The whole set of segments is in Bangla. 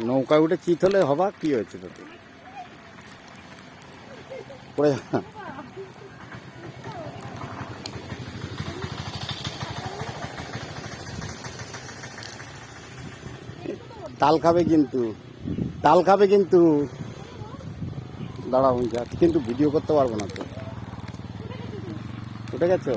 নৌকায় উঠে চিত হলে হবা, কি হয়েছে তোকে? পড়ে যা। তাল খাবে কিন্তু, তাল খাবে কিন্তু। দাঁড়াও, কিন্তু ভিডিও করতে পারবো না তো। উঠে গেছো?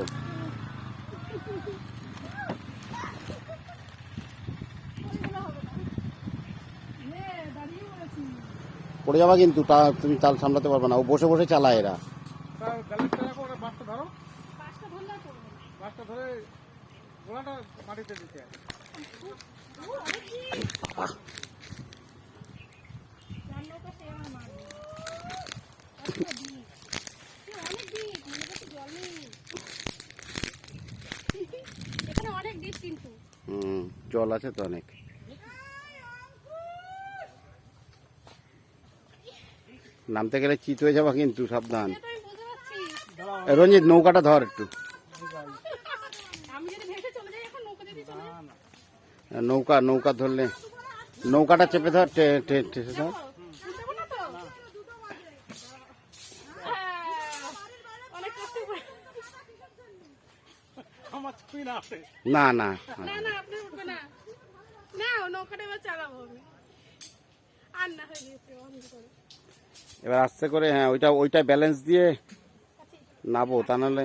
পড়ে যাবা কিন্তু, তুমি তাল সামলাতে পারবে না। ও বসে বসে চালায় এরা। জল আছে তো অনেক। নামতে গেলে চিত হয়ে যাবা কিন্তু, সাবধান। রঞ্জিত, নৌকাটা ধর একটু। নৌকা নৌকা ধরলে, নৌকাটা চেপে ধর, ধর। না না, এবার আস্তে করে, হ্যাঁ, ওইটা ব্যালেন্স দিয়ে নাবো, তা নাহলে